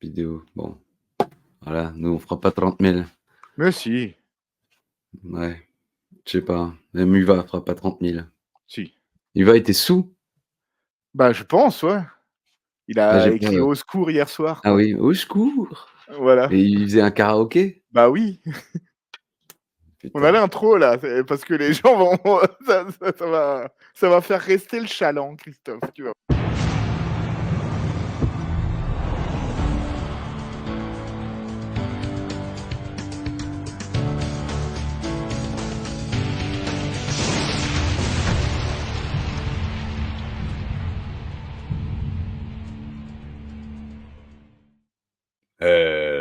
vidéo. Bon, voilà, nous on fera pas 30 000. Mais si, Ouais, je sais pas. Même Uva fera pas 30 000. si. Uva était sous? Bah, je pense, ouais. Il Ah, a j'ai pas. écrit «Au secours» hier soir, Ah quoi. oui, au secours! Voilà. Et il faisait un karaoké? Bah oui, on a Putain. l'intro là, c'est parce que les gens vont ça va faire rester le chaland, Christophe, tu vois?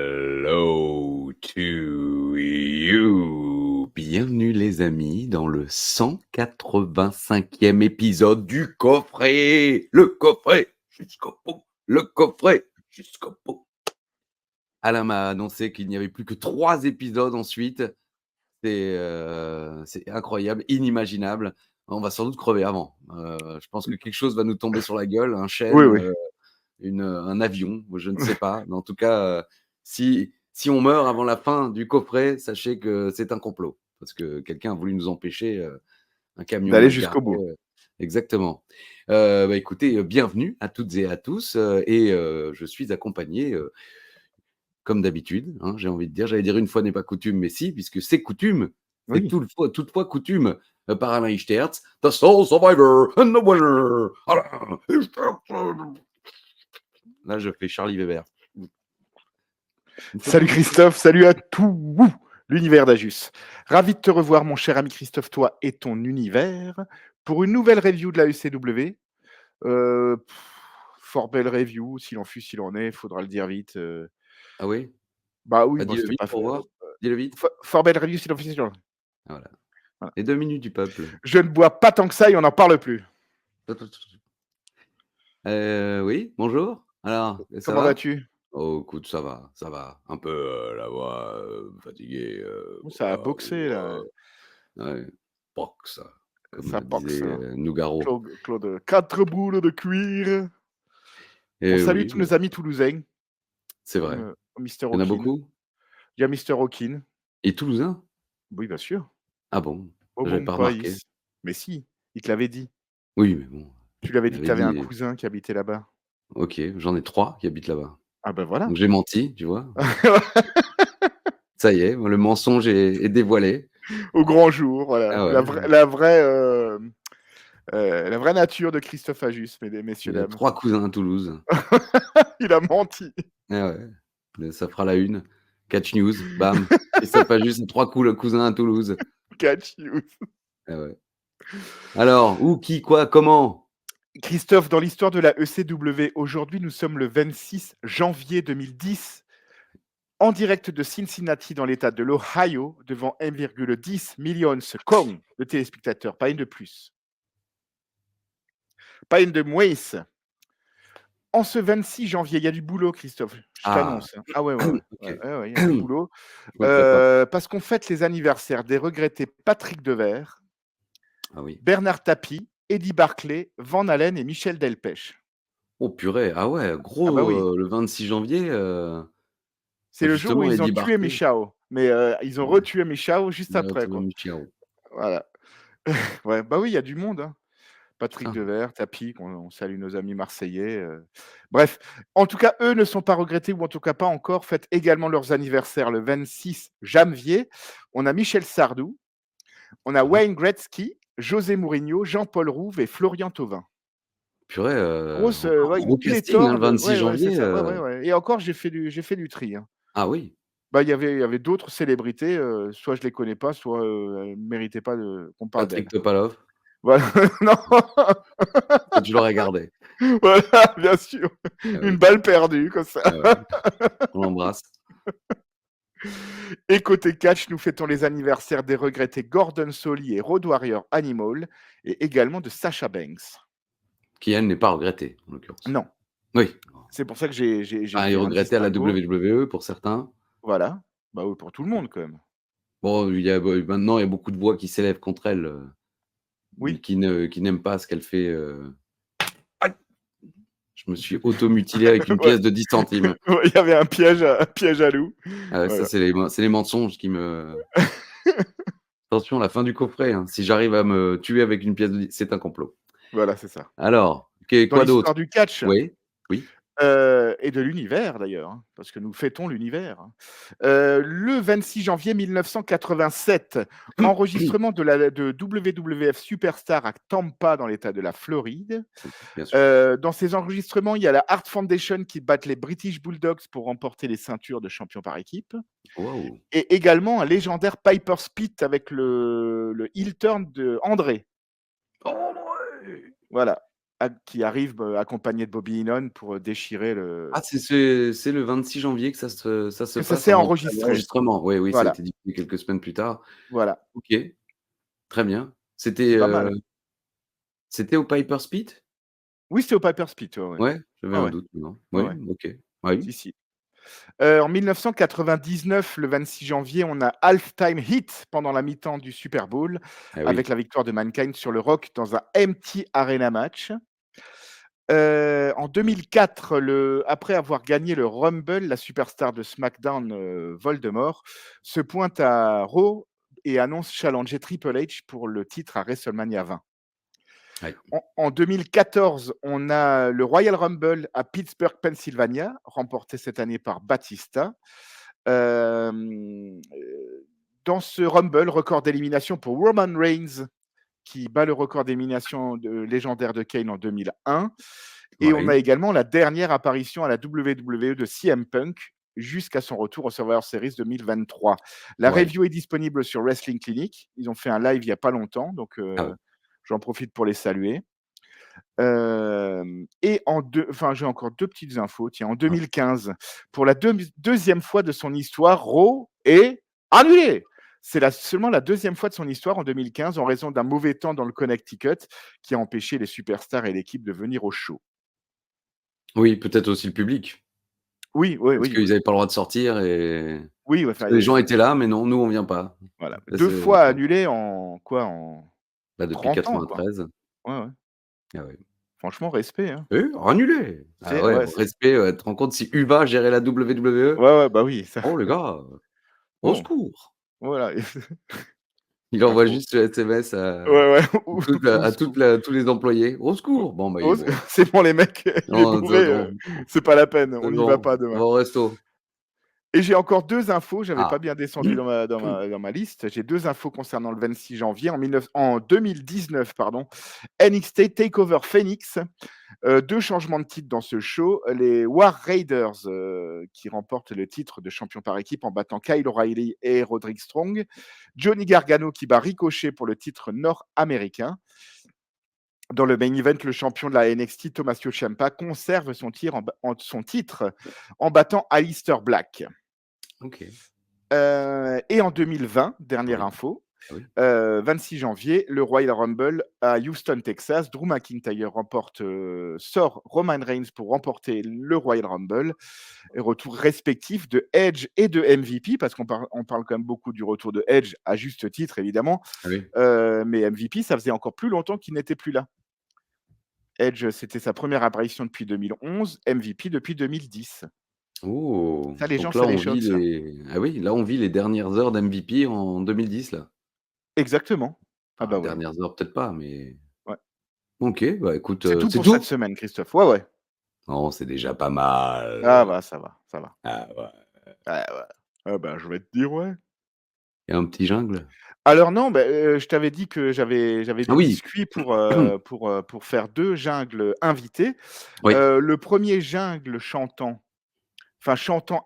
Hello to you. Bienvenue les amis dans le 185e épisode du coffret. Le coffret jusqu'au bout. Le coffret jusqu'au bout. Alain m'a annoncé qu'il n'y avait plus que 3 épisodes ensuite. C'est incroyable, inimaginable. On va sans doute crever avant. Je pense que quelque chose va nous tomber sur la gueule, un Oui, chêne, oui. un avion, je ne sais pas. Mais en tout cas, si on meurt avant la fin du coffret, sachez que c'est un complot. Parce que quelqu'un a voulu nous empêcher, un camion D'aller mal jusqu'au garé. bout. Exactement. Écoutez, bienvenue à toutes et à tous. Je suis accompagné, comme d'habitude, hein, j'ai envie de dire. J'allais dire une fois n'est pas coutume, mais si, puisque c'est coutume. C'est Oui. toutefois coutume, par Alain Ichterz, The Sole Survivor and the winner, Alain Ichterz. Là, je fais Charlie Weber. Une fois Salut tous les Christophe, salut à tout l'univers d'Ajus. Ravi de te revoir, mon cher ami Christophe, toi et ton univers, pour une nouvelle review de la ECW. Fort belle review, s'il en fut, s'il en est, faudra le dire vite. Ah oui? Bah oui, Bah, bon, dis-le c'était vite pas pour voir. Dis-le vite. fort belle review, s'il en fut, s'il en est. Ah voilà. Voilà. Les 2 minutes du peuple. Je ne bois pas tant que ça et on n'en parle plus. Oui, bonjour. Alors, ça Comment va? vas-tu? Oh écoute, ça va, ça va. Un peu, la voix, fatiguée, Ça a voilà, boxé là, ouais, boxe, comme, ça boxe, disait, hein. Nougaro. Claude, 4 boules de cuir. On Et salue oui, tous nos amis toulousains, c'est comme, vrai. Mister Il y en a Hawkin. beaucoup? Il y a Mister Hawkin. Et toulousains? Oui, bien sûr. Ah bon? Au J'avais bon pas remarqué. pays. Mais si, il te l'avait dit. Oui, mais bon, Tu lui avais il dit que avait tu avais un dit cousin qui habitait là-bas. OK, j'en ai 3 qui habitent là-bas. Ah bah voilà. Donc j'ai menti, tu vois? Ça y est, le mensonge est dévoilé. Au grand jour, voilà. Ah La ouais, vraie la vraie, la vraie nature de Christophe Ajus, messieurs, il a dames. 3 cousins à Toulouse. Il a menti. Ah ouais, ça fera la une. Catch News, bam. Christophe Ajus a 3 cousins à Toulouse. Catch you. Ah ouais. Alors, où, qui, quoi, comment? Christophe, dans l'histoire de la ECW, aujourd'hui, nous sommes le 26 janvier 2010, en direct de Cincinnati, dans l'État de l'Ohio, devant 1,10 millions de téléspectateurs, pas une de plus, pas une de moins. En ce 26 janvier, il y a du boulot, Christophe, je Ah, t'annonce, hein. Ah ouais, ouais, ouais. Ouais, OK. ouais, ouais, il y a du boulot, Je me prépare. parce qu'on fête les anniversaires des regrettés Patrick Devers, Ah oui. Bernard Tapie, Eddie Barclay, Van Halen et Michel Delpech. Oh purée, ah ouais, Ah bah gros, oui, le 26 janvier, c'est le jour où justement ils ont Eddie tué Barclay. Michao, mais ils ont Ouais, retué Michao juste il a après, retrouvé quoi. Michio. Voilà. Ouais, bah oui, il y a du monde, hein. Patrick Ah, Devers, Tapi, on salue nos amis marseillais, bref, en tout cas, eux ne sont pas regrettés ou en tout cas pas encore, fêtent également leurs anniversaires le 26 janvier. On a Michel Sardou, on a ah, Wayne Gretzky, José Mourinho, Jean-Paul Rouve et Florian Thauvin. purée, Grosse, encore ouais, une gros casting, hein, pléthore le de 26 ouais, ouais, c'est janvier, ça, ouais, ouais, ouais et encore j'ai fait du tri, hein. ah oui, Bah, il y avait d'autres célébrités, soit je les connais pas, soit, elles méritaient pas de qu'on parle Patrick d'elles. Topalov, Voilà, non, ça tu l'aurais gardé. voilà, bien sûr, Ah une oui, balle perdue comme ça. ah ouais, on l'embrasse. Et côté catch, nous fêtons les anniversaires des regrettés Gordon Solie et Road Warrior Animal et également de Sasha Banks. Qui elle n'est pas regrettée, en l'occurrence. Non, Oui, c'est pour ça que j'ai ah, il est fait un regretté à la distinguo. WWE pour certains. Voilà, bah, oui, pour tout le monde quand même. Bon, maintenant il y a beaucoup de voix qui s'élèvent contre elle, Oui, qui n'aiment pas ce qu'elle fait, aïe! Je me suis automutilé avec une Ouais. pièce de 10 centimes. Ouais, il y avait un piège à loup. Ah ouais, ça Voilà. c'est les mensonges qui me attention, la fin du coffret, hein, si j'arrive à me tuer avec une pièce de 10 c'est un complot. Voilà, c'est ça. Alors, qu'est Dans quoi l'histoire d'autre? du catch, Oui, oui. et de l'univers d'ailleurs, hein, parce que nous fêtons l'univers. Le 26 janvier 1987, enregistrement de WWF Superstar à Tampa dans l'État de la Floride. Bien sûr. Dans ces enregistrements, il y a la Hart Foundation qui battent les British Bulldogs pour remporter les ceintures de champion par équipe Waouh! et également un légendaire Piper's Pit avec le heel turn de André. Oh ouais! Voilà, qui arrive, accompagné de Bobby Heenan pour, déchirer le Ah c'est le 26 janvier que ça se que ça passe s'est en enregistré. enregistrement. Oui, oui, ça a Voilà, été diffusé quelques semaines plus tard. voilà, OK, très bien. c'est pas mal. C'était au Piper's Pit? Oui, c'est au Piper's Pit, ouais, ouais. Ouais, j'avais Ouais, un ouais. doute maintenant. Ouais, Oui, ouais. OK. Oui. Si, si. En 1999, le 26 janvier, on a Halftime Hit pendant la mi-temps du Super Bowl Ah avec oui. la victoire de Mankind sur le Rock dans un empty arena match. En 2004, après avoir gagné le Rumble, la superstar de SmackDown, Voldemort, se pointe à Raw et annonce challenger Triple H pour le titre à WrestleMania 20. Ouais. En 2014, on a le Royal Rumble à Pittsburgh, Pennsylvania, remporté cette année par Batista. Dans ce Rumble, record d'élimination pour Roman Reigns, qui bat le record d'élimination légendaire de Kane en 2001. Et on a Ouais. également la dernière apparition à la WWE de CM Punk jusqu'à son retour au Survivor Series 2023. La Ouais. review est disponible sur Wrestling Clinic. Ils ont fait un live il n'y a pas longtemps, donc Ah ouais. j'en profite pour les saluer. J'ai encore deux petites infos. Tiens, en Ah. 2015, pour la deuxième fois de son histoire, Raw est annulé. C'est seulement la deuxième fois de son histoire en 2015 en raison d'un mauvais temps dans le Connecticut qui a empêché les superstars et l'équipe de venir au show. Oui, peut-être aussi le public, Oui, oui, parce oui, qu'ils oui. avaient pas le droit de sortir et Oui, parce enfin, que les gens étaient là, mais non, nous on vient pas. voilà. Ça 2 c'est fois annulé en quoi? En bah, depuis 30 ans, quoi. 93. Ouais, ouais. Ah ouais. Franchement, respect, hein. Annulé! Ah C'est ouais, ouais, c'est respect, tu te rends compte si Uva gérait la WWE? ouais, ouais, bah, oui, ça Oh les gars, au bon, secours! voilà. Il Pas envoie faux. juste le SMS Ouais, ouais, à tous les employés: «Au secours!» Bon, bah, ils vont c'est bon les mecs, les non, bourrés, c'est pas la peine, c'est on n'y va bon, pas on demain. va au resto. Et j'ai encore 2 infos, j'avais pas Ah! bien descendu dans ma liste. J'ai 2 infos concernant le 26 janvier. En 2019, pardon, NXT TakeOver Phoenix, 2 changements de titre dans ce show. Les War Raiders, qui remportent le titre de champion par équipe en battant Kyle O'Reilly et Roderick Strong. Johnny Gargano qui bat Ricochet pour le titre nord-américain. Dans le main event, le champion de la NXT, Tommaso Ciampa, conserve son titre en battant Aleister Black. OK. Et en 2020, dernière Oui. info, Ah oui. 26 janvier, le Royal Rumble à Houston, Texas. Drew McIntyre sort Roman Reigns pour remporter le Royal Rumble. Et retour respectif de Edge et de MVP, parce on parle quand même beaucoup du retour de Edge, à juste titre, évidemment. Ah oui. Mais MVP, ça faisait encore plus longtemps qu'il n'était plus là. Edge, c'était sa première apparition depuis 2011, MVP depuis 2010. Oh! Ça, les gens, Donc là, ça les on choque, vit ça. les ah oui, là, on vit les dernières heures d'MVP en 2010 là. Exactement. Ah Enfin, bah ouais, dernières heures peut-être pas, mais ouais. OK, bah, écoute, C'est tout c'est pour cette tout? semaine, Christophe. Ouais, ouais. Non, c'est déjà pas Ah mal. bah, ça va, ça va. Ah ouais. Ouais, ouais. Ah bah, je vais te dire, ouais. Et un petit jungle? Alors non, bah, je t'avais dit que j'avais Ah des oui! biscuits pour faire 2 jungles invités. Oui. Le premier jungle chantant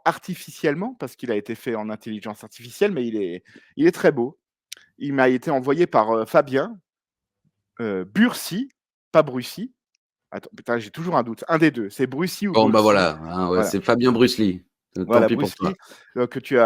artificiellement, parce qu'il a été fait en intelligence artificielle, mais il est très beau. Il m'a été envoyé par, Fabien, Burcy, pas Brucy. Attends, putain, j'ai toujours un doute. Un des 2, c'est Brucy ou Bon, bah, Brussi. voilà, hein, ouais, Voilà, c'est Fabien Bruce Lee. Tant voilà pis pour toi. Brucy, que tu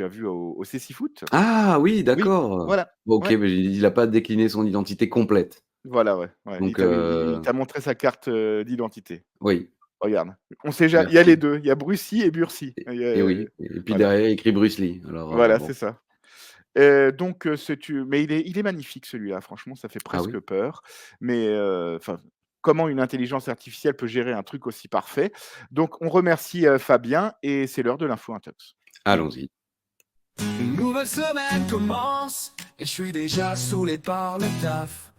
as vu au Cécifoot. Ah oui, Oui, d'accord. voilà, OK, ouais, mais il a pas décliné son identité complète. voilà, ouais, ouais. Il Donc t'a il t'a montré sa carte, d'identité. oui, Regarde, on sait ja il y a les merci 2, il y a Brucy et Burcy. et oui et puis Voilà, derrière, il écrit Bruce Lee. Alors, voilà, bon. c'est ça. Donc, mais il est magnifique celui-là, franchement, ça fait Ah oui? presque peur, mais enfin, comment une intelligence artificielle peut gérer un truc aussi parfait. Donc on remercie, Fabien et c'est l'heure de l'info intox. Allons-y. Une nouvelle semaine commence et je suis déjà saoulé par le taf.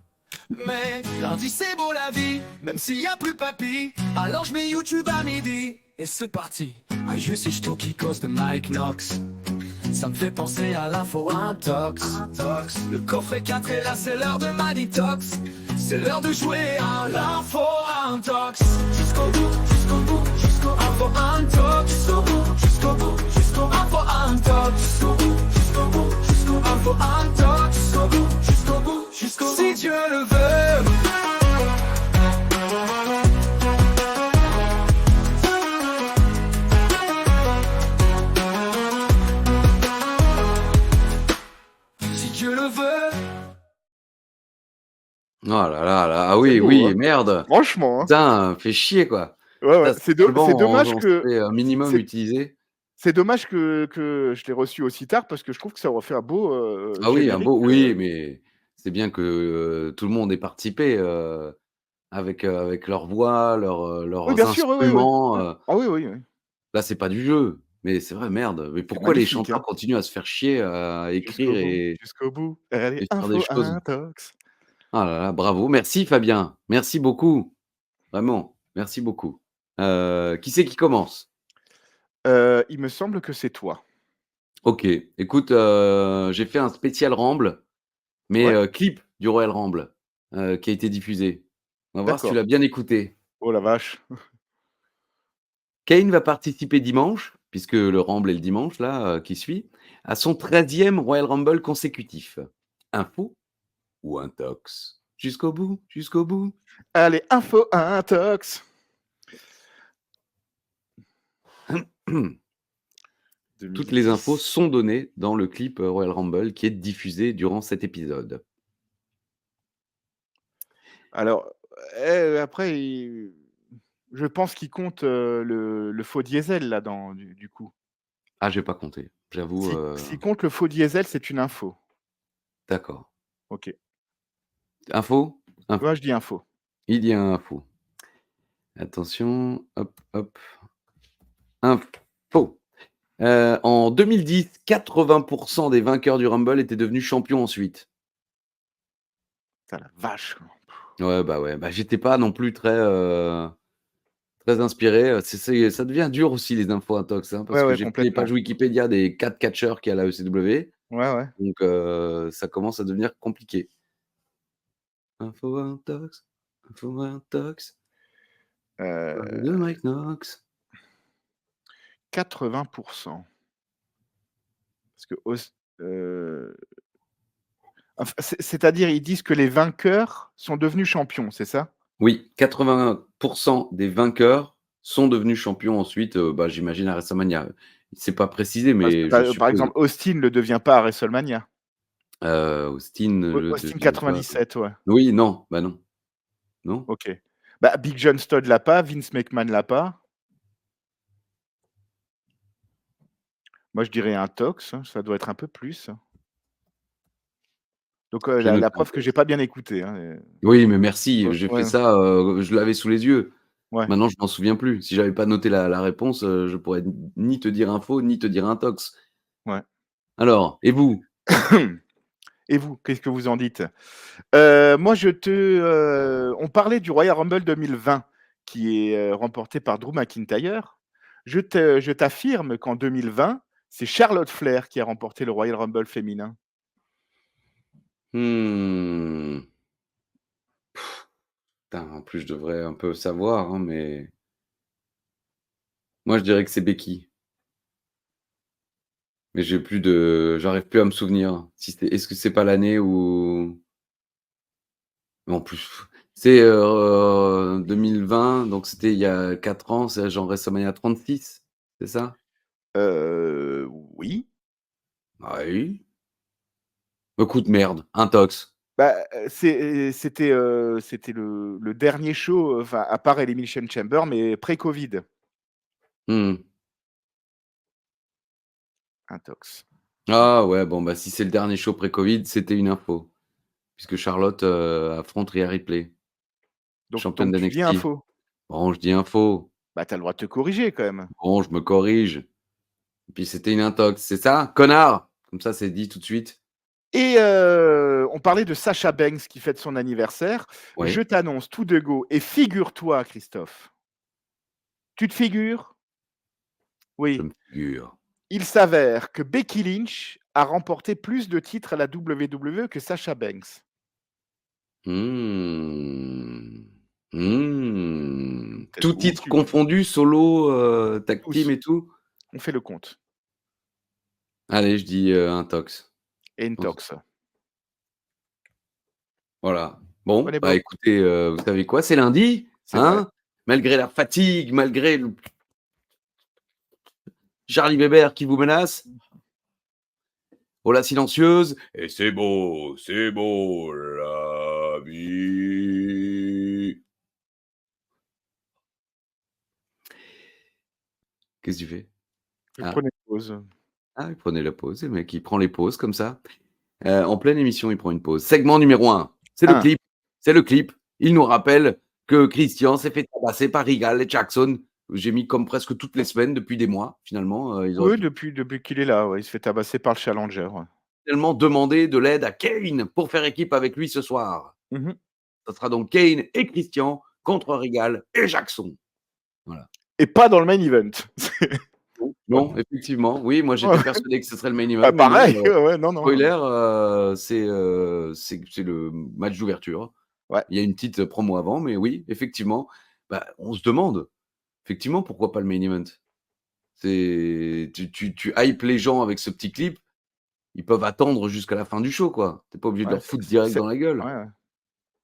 Mais lundi c'est beau la vie, même s'il y a plus papy. Alors je mets YouTube à midi et c'est parti. I use ich qui cause de Mike Knox. Ça me fait penser à l'info intox. Le coffret 4 est là, c'est l'heure de ma detox. C'est l'heure de jouer à l'info intox. Jusqu'au bout, jusqu'au bout, jusqu'au info intox. Jusqu'au bout, jusqu'au bout, jusqu'au info intox. Jusqu'au bout, jusqu'au bout, jusqu'au info intox. Jusqu'au bout, jusqu'au bout, jusqu'au bout. Si Dieu le veut. Si Dieu le veut. Oh là là là, ah C'est oui, beau, oui, hein? merde! Franchement, hein? Putain, fait chier, quoi. Ouais, ouais. Ça, C'est souvent, dommage on que serait un minimum c'est utilisé. c'est dommage que je l'ai reçu aussi tard parce que je trouve que ça aurait fait un beau, Ah oui, un générique, beau oui, mais c'est bien que, tout le monde ait participé, avec leur voix, oui, leurs bien sûr, oui, oui, oui. instruments, Ouais. Ah oui, oui, oui. là, c'est pas du jeu, mais c'est vrai, merde, mais C'est pourquoi les magnifique, chanteurs hein? continuent à se faire chier à écrire Jusqu'au bout. Allez, et faire des info choses? intox. Ah là là, bravo, merci Fabien, merci beaucoup, vraiment, merci beaucoup. Qui c'est qui commence? Il me semble que c'est toi. OK, écoute, j'ai fait un spécial Ramble, mais Ouais? clip du Royal Rumble, qui a été diffusé. On va voir si tu D'accord. l'as bien écouté. Oh la vache. Kane va participer dimanche, puisque le Rumble est le dimanche là, qui suit, à son 13e Royal Rumble consécutif. Info ou intox? Jusqu'au bout, jusqu'au bout. Allez, info intox. Toutes les infos 2010. sont données dans le clip, Royal Rumble qui est diffusé durant cet épisode. Alors, après je pense qu'il compte, le faux diesel là dans du coup. Ah, j'ai pas compté, j'avoue, S'il compte le faux diesel, c'est une info. d'accord. OK. Info? Inf Moi, je dis info. il y a info. Attention, hop, hop. Info. En 2010, 80 des vainqueurs du Rumble étaient devenus champions ensuite. Putain la vache, quoi. Ouais, bah, j'étais pas non plus très inspiré, ça devient dur aussi les infos intox, hein, Ouais, parce que ouais, j'ai pris les pages complètement. Wikipédia des 4 catcheurs qu'il y a à la ECW, Ouais, ouais. donc ça commence à devenir compliqué. Info intox, info intox, de Heu, Mike Knox. 80. Parce que enfin, c'est-à-dire, ils disent que les vainqueurs sont devenus champions, c'est ça? Oui, 80 des vainqueurs sont devenus champions ensuite, bah, j'imagine à WrestleMania. C'est pas précisé, Parce que mais je par suppose. exemple, Austin ne le devient pas à WrestleMania. Austin ne le Austin devient pas. 97, ouais. Oui, non, bah, non. Non? OK. Bah, Big John Studd l'a pas, Vince McMahon l'a pas. Moi, je dirais un tox, hein, ça doit être un peu plus. Donc, J'ai la noté preuve que intox. j'ai pas bien écouté, hein, Oui, mais merci, ouais, j'ai fait ouais, ça, je l'avais sous les yeux. ouais, Maintenant, je m'en souviens plus. Si j'avais pas noté la réponse, je pourrais ni te dire info, ni te dire intox. ouais. Alors, et vous? Et vous, qu'est-ce que vous en dites? Moi, on parlait du Royal Rumble 2020 qui est, remporté par Drew McIntyre. Je t'affirme qu'en 2020, c'est Charlotte Flair qui a remporté le Royal Rumble féminin. Mmh. Putain, en plus, je devrais un peu savoir, hein, mais moi, je dirais que c'est Becky. Mais j'arrive plus à me souvenir. Si c'est Est-ce que c'est pas l'année où mais en plus, c'est, 2020, donc c'était il y a 4 ans, c'est genre WrestleMania 36, c'est ça? Oui. Ah oui. Écoute, merde, intox. Bah, c'était le dernier show, enfin, à part Elimination Chamber, mais pré-Covid. Mmh. Intox. Ah ouais, bon, bah, si c'est le dernier show pré-Covid, c'était une info, puisque Charlotte, affronte Rhea Ripley. Donc championne tu dis d'NXT. info. Bon, je dis info. Bah, tu as le droit de te corriger quand même. Bon, je me corrige. Et puis c'était une intox, c'est ça? Connard! Comme ça, c'est dit tout de suite. Et on parlait de Sasha Banks qui fête son anniversaire. Je Ouais, t'annonce tout de go et figure-toi, Christophe, tu te figures? je Oui. me figure. Il s'avère que Becky Lynch a remporté plus de titres à la WWE que Sasha Banks. Mmh. Mmh. Peut-être Tout ou titre tu confondu, solo, tag team tous, et tout? on fait le compte. Allez, je dis, intox. Et Je pense Intox. voilà. Bon, Bonne bah, époque, écoutez, vous savez quoi? C'est lundi, c'est vrai. hein? Malgré la fatigue, malgré le Charlie Weber qui vous menace. Oh la silencieuse. Et c'est beau la vie. Qu'est-ce que tu fais? Je Ah, prenais pause. ah, il prenait la pause, le mec, il prend les pauses comme ça. En pleine émission, il prend une pause. Segment numéro 1, c'est le 1. clip. C'est le clip. Il nous rappelle que Christian s'est fait tabasser par Regal et Jackson. J'ai mis comme presque toutes les semaines depuis des mois, finalement. Ils auraient Oui, pu depuis qu'il est là, ouais, il se fait tabasser par le challenger, ouais. tellement demander de l'aide à Kane pour faire équipe avec lui ce soir. Mmh. Ça sera donc Kane et Christian contre Regal et Jackson. Voilà. Et pas dans le main event. Non, effectivement, oui, moi j'étais persuadé que ce serait le main event, Ah mais non, pareil, ouais, ouais, non, non. spoiler, c'est le match d'ouverture. Ouais, Il y a une petite promo avant, mais oui, effectivement, bah, on se demande, effectivement, pourquoi pas le main event? C'est tu hypes les gens avec ce petit clip, ils peuvent attendre jusqu'à la fin du show, quoi. Tu es pas obligé de ouais, leur foutre direct dans la gueule. ouais, ouais.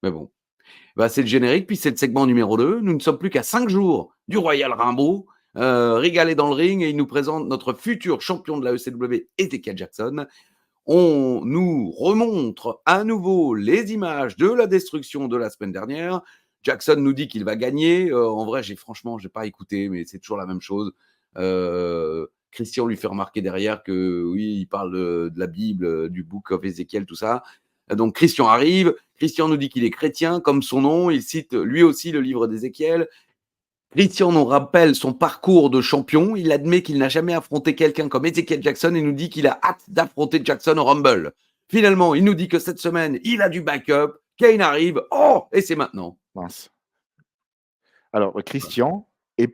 Mais bon, bah, c'est le générique, puis c'est le segment numéro 2. Nous ne sommes plus qu'à 5 jours du Royal Rumble. Regal est dans le ring et il nous présente notre futur champion de la ECW, Ezekiel Jackson. On nous remontre à nouveau les images de la destruction de la semaine dernière. Jackson nous dit qu'il va gagner. En vrai, j'ai pas écouté, mais c'est toujours la même chose. Christian lui fait remarquer derrière que oui, il parle de la Bible, du Book of Ezekiel, tout ça. Donc Christian arrive. Christian nous dit qu'il est chrétien, comme son nom. Il cite lui aussi le livre d'Ézéchiel. Christian nous rappelle son parcours de champion. Il admet qu'il n'a jamais affronté quelqu'un comme Ezekiel Jackson et nous dit qu'il a hâte d'affronter Jackson au Rumble. Finalement, il nous dit que cette semaine, il a du backup. Kane arrive. Oh, et c'est maintenant. Mince. Alors, Christian et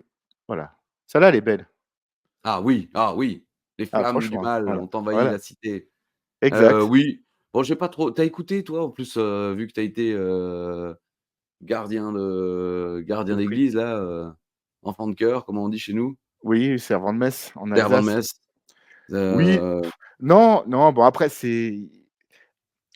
voilà. Celle-là, elle est belle. Ah oui, ah oui. Les Ah flammes du franchement, mal voilà, ont envahi voilà, la cité. exact. Oui. Bon, j'ai pas trop. T'as écouté, toi, en plus, vu que t'as été gardien Le prix. d'église, là, enfant de cœur, comme on dit chez nous, Oui, servant de messe en servant de Alsace. messe. Oui, non, non, bon après c'est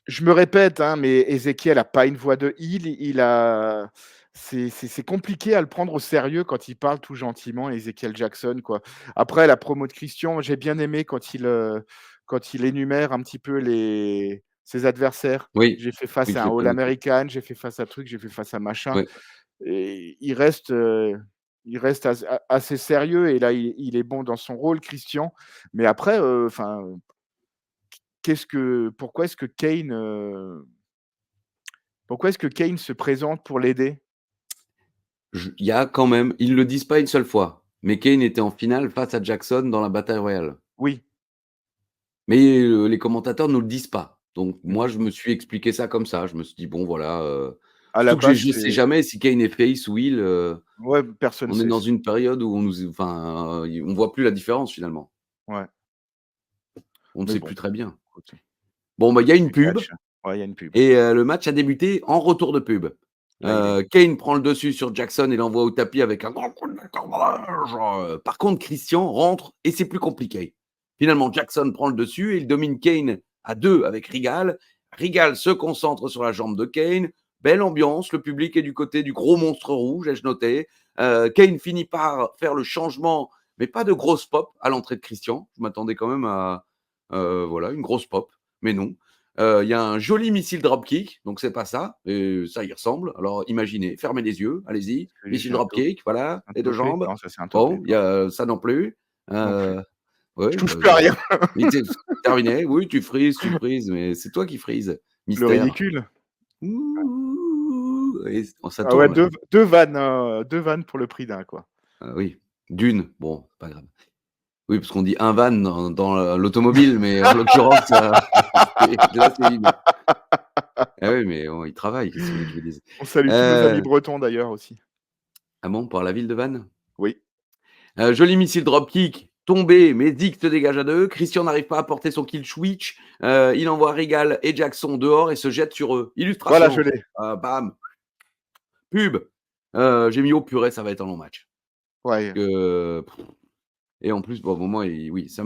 je me répète, hein, mais Ézéchiel a pas une voix de heel, il a c'est compliqué à le prendre au sérieux quand il parle tout gentiment, Ezekiel Jackson, quoi. Après la promo de Christian, j'ai bien aimé quand il énumère un petit peu ses adversaires. Oui, J'ai fait face oui, à je un l'ai pas All noté. American, j'ai fait face à truc, j'ai fait face à machin Ouais. et il reste assez sérieux et là, il est bon dans son rôle, Christian. Mais après, enfin, pourquoi est-ce que Kane se présente pour l'aider? Il y a quand même, ils le disent pas une seule fois, mais Kane était en finale face à Jackson dans la bataille royale. Oui. Mais, les commentateurs nous le disent pas. Donc Mmh. moi, je me suis expliqué ça comme ça. Je me suis dit: «Bon voilà», À la surtout que base, je sais c'est jamais si Kane est face ou heel, ouais, personne on est sait dans ça. une période où on voit plus la différence finalement. Ouais, On ne mais sait bon, plus très bien. écoute, Bon, bah, il y a c'est une du pub catch. Ouais, il y a une pub. et le match a débuté en retour de pub. Là, il est Kane prend le dessus sur Jackson et l'envoie au tapis avec un grand coup de cordage. Par contre, Christian rentre et c'est plus compliqué. Finalement, Jackson prend le dessus et il domine Kane à 2 avec Regal. Regal se concentre sur la jambe de Kane. Belle ambiance, le public est du côté du gros monstre rouge, ai-je noté. Kane finit par faire le changement, mais pas de grosse pop à l'entrée de Christian. Je m'attendais quand même à voilà, une grosse pop, mais non. Il y a un joli missile dropkick, donc c'est pas ça, et ça y ressemble. Alors imaginez, fermez les yeux, allez-y, je dis missile c'est dropkick, voilà, un les 2 topé? jambes. Non, ça, c'est un topé, Bon, il y non, a ça non plus. non plus. Je Ouais, touche bah, plus à rien. il était terminé. Oui, tu frises, mais c'est toi qui frises. Le Mystère. ridicule. Ouh, et ça Ah ouais, tourne. 2 vannes, 2 vannes pour le prix d'un, quoi. Oui, d'une, bon, c'est pas grave. Oui, parce qu'on dit un van dans l'automobile, mais en l'occurrence, là, c'est une. Ah oui, mais bon, ils travaillent, qu'est-ce que vous voulez que je vous dise? On salue tous nos amis bretons d'ailleurs aussi. Ah bon, pour la ville de Vannes? Oui. Joli missile dropkick, tombé, mais Zik se dégage à 2. Christian n'arrive pas à porter son kill switch. Il envoie Regal et Jackson dehors et se jette sur eux. Voilà, je Illustration. l'ai. Bam. Pub. J'ai mis au purée, ça va être un long match. Ouais. Et en plus, bon, au moment, oui, ça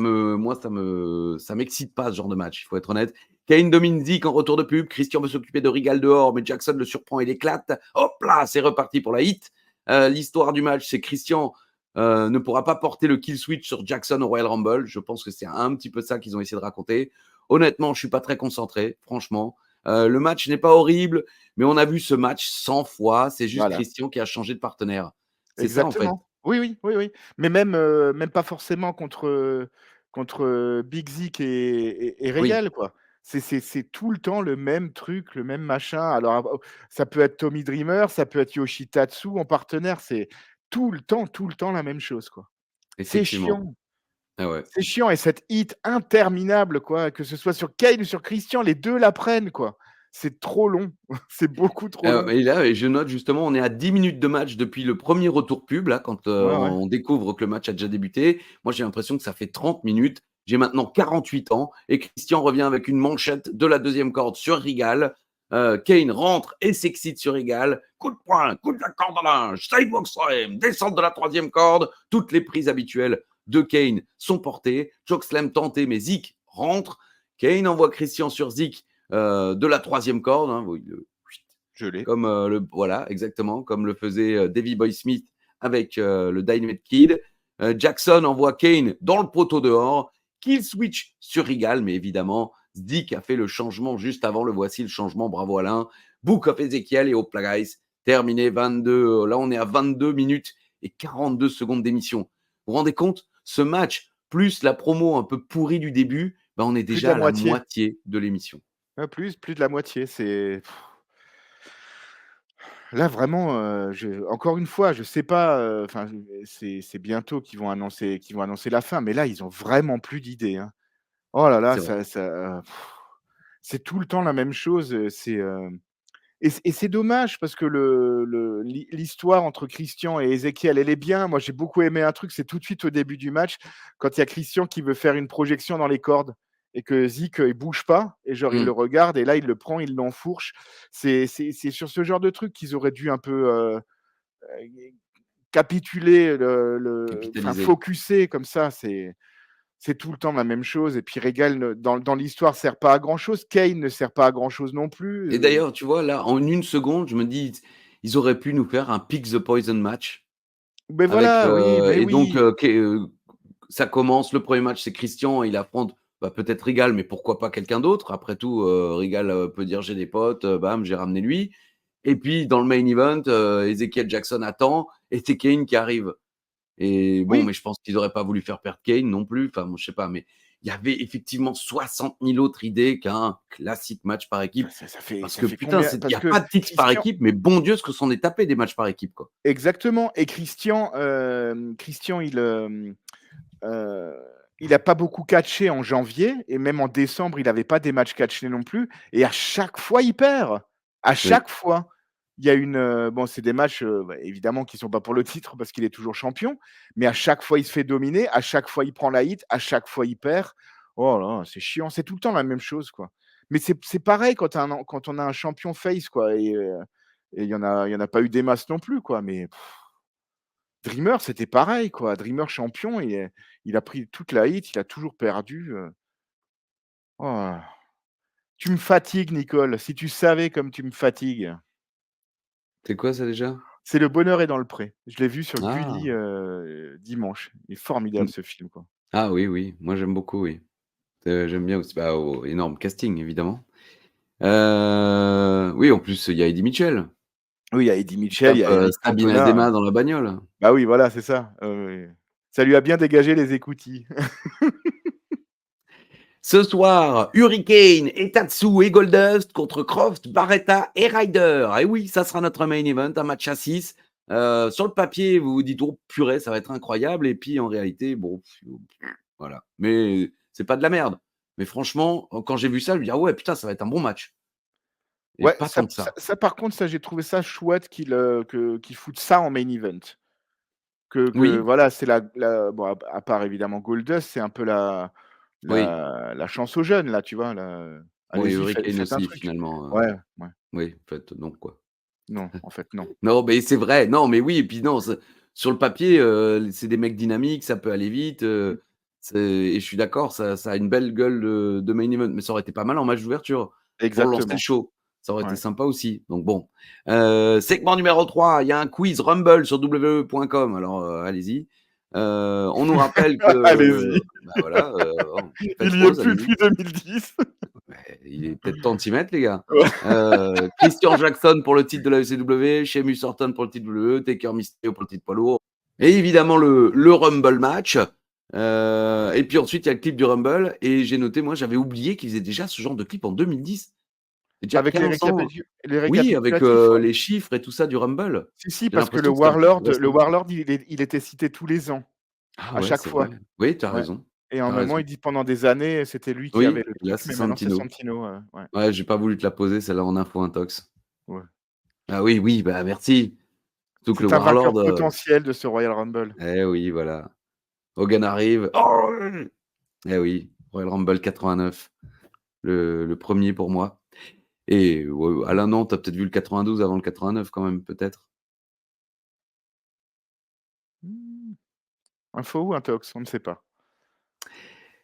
m'excite pas ce genre de match, il faut être honnête. Kane domine Zik en retour de pub. Christian veut s'occuper de Regal dehors, mais Jackson le surprend et l'éclate. Hop là, c'est reparti pour la hit. L'histoire du match, c'est Christian ne pourra pas porter le kill switch sur Jackson au Royal Rumble. Je pense que c'est un petit peu ça qu'ils ont essayé de raconter. Honnêtement, je suis pas très concentré, franchement. Le match n'est pas horrible, mais on a vu ce match 100 fois. C'est juste Voilà. Christian qui a changé de partenaire. C'est ça, en fait. Exactement. Oui, oui, oui, oui. Mais même pas forcément contre Big Zik et Oui. Regal, quoi. C'est tout le temps le même truc, le même machin. Alors, ça peut être Tommy Dreamer, ça peut être Yoshitatsu en partenaire, c'est tout le temps la même chose, quoi. C'est Effectivement. chiant. Ah ouais. C'est chiant et cette hit interminable, quoi, que ce soit sur Kane ou sur Christian, les 2 la prennent, quoi. C'est trop long, c'est beaucoup trop long. Et là, je note justement, on est à 10 minutes de match depuis le premier retour pub, là, quand, Ouais, ouais. on découvre que le match a déjà débuté. Moi, j'ai l'impression que ça fait 30 minutes. J'ai maintenant 48 ans et Christian revient avec une manchette de la 2e corde sur Regal. Kane rentre et s'excite sur Regal. Coup de poing, coup de la corde à linge, sidewalk slam, descente de la 3e corde. Toutes les prises habituelles de Kane sont portées. Chokeslam tenté, mais Zik rentre. Kane envoie Christian sur Zik de la 3e corde. Hein, Je l'ai. comme voilà, exactement, comme le faisait Davey Boy Smith avec le Dynamite Kid. Jackson envoie Kane dans le poteau dehors, kill switch sur Regal, mais évidemment, Zik a fait le changement juste avant. Le voici le changement, bravo Alain. Book of Ezekiel et hop là, guys, terminé 22. Là, on est à 22 minutes et 42 secondes d'émission. Vous vous rendez compte? Ce match, plus la promo un peu pourrie du début, ben, on est Plus de déjà la à la moitié. moitié de l'émission. Plus de la moitié, c'est là vraiment, je encore une fois, je sais pas, enfin, c'est bientôt qu'ils vont annoncer la fin, mais là, ils ont vraiment plus d'idées, hein. Oh là là, C'est vrai. c'est tout le temps la même chose, et c'est dommage parce que l'histoire entre Christian et Ezekiel, elle est bien. Moi, j'ai beaucoup aimé un truc, c'est tout de suite au début du match, quand il y a Christian qui veut faire une projection dans les cordes et que Zik, il bouge pas et genre il le regarde et là, il le prend, il l'enfourche. C'est sur ce genre de truc qu'ils auraient dû un peu, capituler enfin Capitaliser. focusser comme ça, c'est tout le temps la même chose et puis Regal ne dans l'histoire sert pas à grand chose. Kane ne sert pas à grand chose non plus, Et d'ailleurs, tu vois, là, en une seconde, je me dis, ils auraient pu nous faire un Pick the Poison match mais avec, voilà, oui, mais et donc, oui. ça commence, le premier match, c'est Christian, il affronte, bah, peut-être Regal, mais pourquoi pas quelqu'un d'autre? Après tout, Regal, peut dire: «J'ai des potes», bam, j'ai ramené lui. Et puis dans le main event, Ezekiel Jackson attend et c'est Kane qui arrive. Et bon, Oui, mais je pense qu'ils auraient pas voulu faire perdre Kane non plus. Enfin, moi, je sais pas, mais il y avait effectivement 60 000 autres idées qu'un classique match par bah, équipe. ça fait Parce ça que fait putain, combien? il y Parce a que pas de titre par Christian équipe, mais bon Dieu, ce que s'en est tapé des matchs par équipe, quoi. exactement et Christian heu, il a pas beaucoup catché en janvier et même en décembre, il avait pas des matchs catchés non plus et à chaque fois, il perd. À Oui. chaque fois. Il y a bon, c'est des matchs, bah, évidemment qui sont pas pour le titre parce qu'il est toujours champion, mais à chaque fois, il se fait dominer, à chaque fois, il prend la hit, à chaque fois, il perd. Oh là là, c'est chiant, c'est tout le temps la même chose, quoi. Mais c'est pareil quand on a un champion face, quoi et il y en a pas eu des masses non plus, quoi, mais Dreamer, c'était pareil, quoi. Dreamer champion, il a pris toute la hit, il a toujours perdu, oh. Tu me fatigues, Nicole. Si tu savais comme tu me fatigues. C'est quoi ça déjà? C'est Le bonheur est dans le pré. Je l'ai vu sur Gulli, Ah! dimanche. Il est formidable Mmh. ce film, quoi. Ah oui, oui, moi j'aime beaucoup, oui. J'aime bien aussi, bah, énorme casting évidemment. Oui, en plus, il y a Eddie Mitchell Oui, il y a Eddie qui Mitchell, il tape, y a Eric Sabine Cantona. Azema dans la bagnole. Bah oui, voilà, c'est ça. Oui, oui. Ça lui a bien dégagé les écoutilles. Ce soir, Hurricane et Tatsu et Goldust contre Croft, Barretta et Ryder. Et oui, ça sera notre main event, un match à 6. Sur le papier, vous vous dites, oh purée, ça va être incroyable. Et puis en réalité, bon, voilà. Mais c'est pas de la merde. Mais franchement, quand j'ai vu ça, je me dis, ah ouais, putain, ça va être un bon match. Et Ouais, pas tant que ça. par contre, ça, j'ai trouvé ça chouette qu'ils foutent ça en main event. Que Oui, voilà, c'est bon, à part évidemment Goldust, c'est un peu oui, la chance aux jeunes là, tu vois? oui, Allez-y, Hurricane faites un aussi, truc. finalement. Ouais, ouais. Oui, en fait, non, quoi. Non, en fait, non. Non, mais c'est vrai. Non, mais oui, et puis non, sur le papier, c'est des mecs dynamiques, ça peut aller vite. Mmh. Et je suis d'accord, ça a une belle gueule de main event, mais ça aurait été pas mal en match d'ouverture pour lancer le Exactement. show. Ça aurait été Ouais. sympa aussi. Donc bon. Segment numéro 3, il y a un quiz Rumble sur WWE.com. Alors, allez-y. On nous rappelle que Allez-y. bah, voilà, faites Il y est pause, plus allez-y. depuis 2010. Ouais, il est peut-être temps de s'y mettre, les gars. Ouais. Christian Jackson pour le titre de la ECW, Sheamus Orton pour le titre de WWE, Taker Mysterio pour le titre poids lourd. Et évidemment, le Rumble match. Et puis ensuite, il y a le clip du Rumble. Et j'ai noté, moi, j'avais oublié qu'ils faisaient déjà ce genre de clip en 2010. C'est déjà Avec 15 ans. les Oui, avec récapitulatifs, ouais. les chiffres et tout ça du Rumble. Si, J'ai parce que le l'impression que c'est un peu Warlord plus récent. il était cité tous les ans, Ah à ouais, chaque c'est vrai. fois. Oui, tu as Ouais, raison. et à un Tu as moment, raison. il dit pendant des années, c'était lui qui avait Oui, le et là, truc, c'est mais maintenant c'est Santino. Santino, ouais. Ouais, j'ai pas voulu te la poser, celle-là en info intox. Ouais. Ah oui, oui, bah merci. Surtout que le C'est un vainqueur Warlord. potentiel de ce Royal Rumble. Eh oui, voilà. Hogan arrive. Oh eh oui, Royal Rumble 89, le premier pour moi. Et ouais, Alain, non, tu as peut-être vu le 92 avant le 89 quand même, peut-être? Mmh. Info ou intox? On ne sait pas.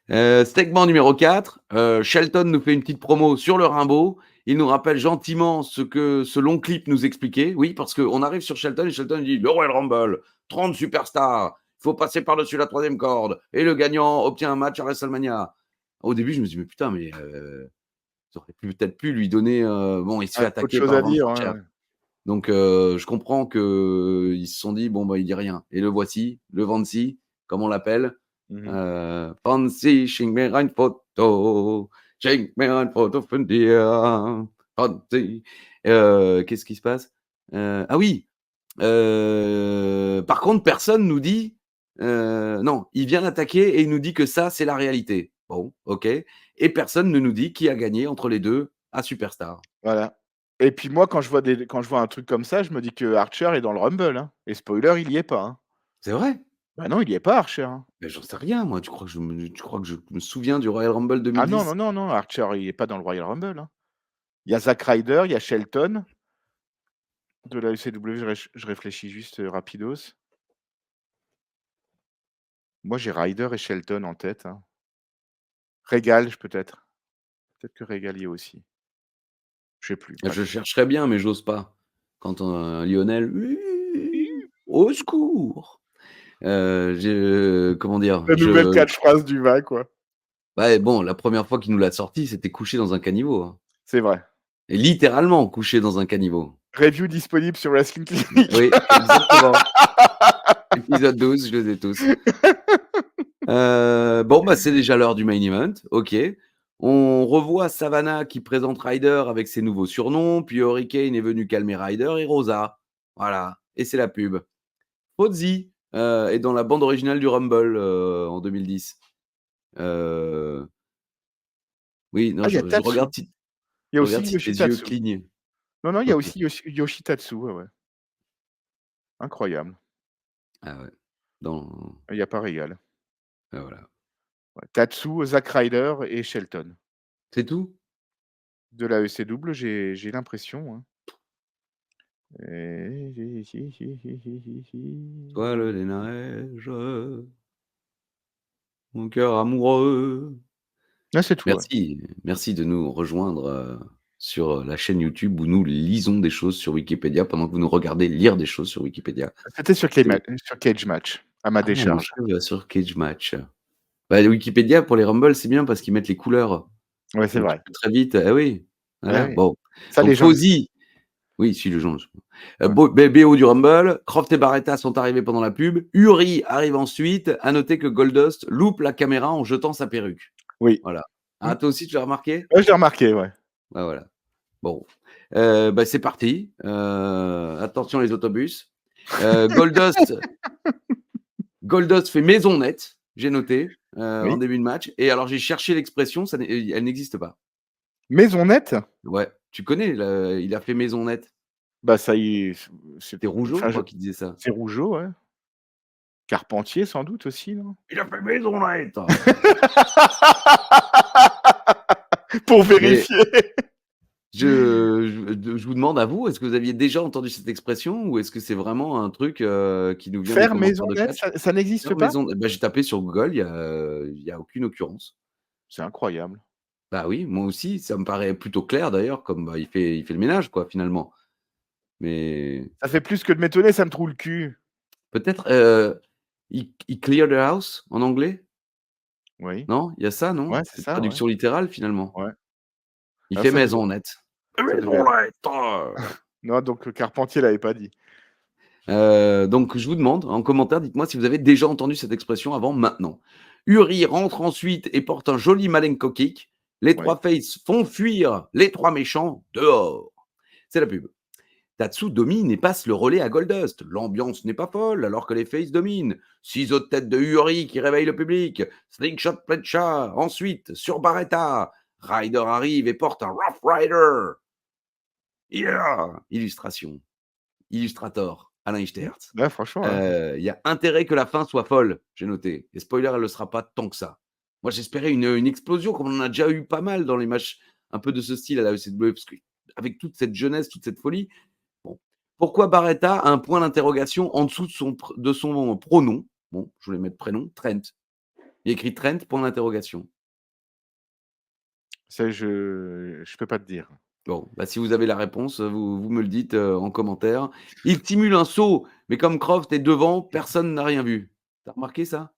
Segment numéro 4, Shelton nous fait une petite promo sur le Rimbaud. Il nous rappelle gentiment ce que ce long clip nous expliquait. Oui, parce qu'on arrive sur Shelton et Shelton dit: «Le Royal Rumble, 30 superstars, il faut passer par-dessus la 3e corde et le gagnant obtient un match à WrestleMania». Au début, je me dis: «Mais putain, mais ils auraient peut-être pu lui donner, bon, il se fait Ouais, autre attaquer chose par à Van dire, ouais, Fletcher». ouais. Donc je comprends qu'ils se sont dit: «Bon, bah, il dit rien» et le voici, le Vancy, comme on l'appelle. Mmh. Fancy, schick mir ein Foto, schenk mir ein Foto von dir, Fancy. Qu'est-ce qui se passe? Ah oui, par contre, personne nous dit, non, il vient d'attaquer et il nous dit que ça, c'est la réalité. Bon, OK, et personne ne nous dit qui a gagné entre les 2 à Superstar. Voilà, et puis moi, quand je vois un truc comme ça, je me dis que Archer est dans le Rumble, hein, et spoiler, il y est pas, hein. C'est vrai? Bah non, il y est pas Archer, hein. Mais j'en sais rien moi, tu crois que je me souviens du Royal Rumble Ah non, 2010? non, non, non, Archer, il est pas dans le Royal Rumble, hein. Il y a Zack Ryder, il y a Shelton de la ECW, je réfléchis juste, rapidos. Moi, j'ai Ryder et Shelton en tête, hein. Regal, peut-être que Regal y est aussi. Je sais plus, Je bref. chercherais bien, mais j'ose pas. Quand Lionel: «Au secours!» je comment dire? La nouvelle catchphrase du va, quoi. Ouais, bon, la première fois qu'il nous l'a sorti, c'était couché dans un caniveau, hein, C'est vrai. et littéralement couché dans un caniveau. Review disponible sur Wrestling Clinic. Oui, exactement. Épisode 12, je les ai tous. Bon, bah, c'est déjà l'heure du main event, OK. On revoit Savannah qui présente Ryder avec ses nouveaux surnoms, puis Hurricane est venu calmer Ryder et Rosa. Voilà, et c'est la pub. Fozzy est dans la bande originale du Rumble, en 2010. Oui, non, Ah, il y a je Tatsu. regarde Il y a aussi si tes yeux Yoshitatsu. clignent. Non, non, il y a OK. aussi Yoshitatsu, ouais, ouais. Incroyable. Ah ouais, dans Il y a pas Regal. voilà. Ouais. Tatsu, Zack Ryder et Shelton. C'est tout? De la ECW, j'ai l'impression, hein. Toile des neiges, mon cœur amoureux. Ah, c'est tout, ouais. Merci de nous rejoindre, sur, la chaîne YouTube où nous lisons des choses sur Wikipédia pendant que vous nous regardez lire des choses sur Wikipédia. C'était C'est sur Cage Match, à ma Ah, décharge. monsieur va sur Cage Match. Bah, Wikipédia pour les Rumble, c'est bien parce qu'ils mettent les couleurs. Ouais, c'est Donc tu vrai. peux très vite oui, Eh voilà, oui. bon. Ça, Donc les gens le Fozzy oui, si les gens le savent. ouais. BO du Rumble, Croft et Barretta sont arrivés pendant la pub, Uri arrive ensuite. À noter que Goldust loupe la caméra en jetant sa perruque. Oui. Voilà. Ah, toi aussi, tu l'as remarqué? Ouais, je l'ai remarqué, ouais. Ouais, voilà. Bon, c'est parti. Attention les autobus. Goldust fait maison nette, j'ai noté, en Oui. début de match et alors j'ai cherché l'expression, elle n'existe pas. Maison nette? Ouais, tu connais le il a fait maison nette? Bah, ça y est, c'est C'était Rougeau, je enfin, crois, qui disait ça. c'est Rougeau, ouais. Carpentier, sans doute aussi, non? Il a fait maison nette! Pour Mais vérifier. je vous demande à vous, est-ce que vous aviez déjà entendu cette expression ou est-ce que c'est vraiment un truc, qui nous vient des Faire commentaires maison de nette, catch? ça n'existe Faire pas? maison bah, j'ai tapé sur Google, il y a aucune occurrence. C'est incroyable. Bah oui, moi aussi, ça me paraît plutôt clair d'ailleurs, comme, bah, il fait le ménage quoi, finalement. Mais Ça fait plus que de m'étonner, ça me trouve le cul. peut-être, he cleared the house en anglais? Oui. Non? Il y a ça, non? Ouais, c'est C'est une ça, ouais. traduction littérale finalement. Ouais. Il Ah, fait maison nette. ça devrait Maison nette! non, donc Carpentier l'avait pas dit. Donc je vous demande en commentaire, dites-moi si vous avez déjà entendu cette expression avant maintenant. Uri rentre ensuite et porte un joli Malenko kick. Les Oui. 3 faces font fuir les 3 méchants dehors. C'est la pub. Tatsu domine et passe le relais à Goldust. L'ambiance n'est pas folle alors que les faces dominent. Ciseaux de tête de Uri qui réveille le public. Slingshot Plecha. Ensuite, sur Barretta. Ryder arrive et porte un Rough Rider. Yeah! Illustration. Illustrator. Alain Ichterz. Ouais, franchement, ouais. Il y a intérêt que la fin soit folle, j'ai noté. Et spoiler, elle ne le sera pas tant que ça. Moi, j'espérais une explosion, comme on en a déjà eu pas mal dans les matchs un peu de ce style à la ECW, parce qu'avec toute cette jeunesse, toute cette folie, bon. Pourquoi Barretta a un point d'interrogation en dessous de son pronom? Bon, je voulais mettre prénom, Trent. Il y a écrit Trent, point d'interrogation. Ça, je peux pas te dire. Bon, bah, si vous avez la réponse, vous me le dites en commentaire. Il simule un saut, mais comme Croft est devant, personne n'a rien vu. T'as remarqué ça?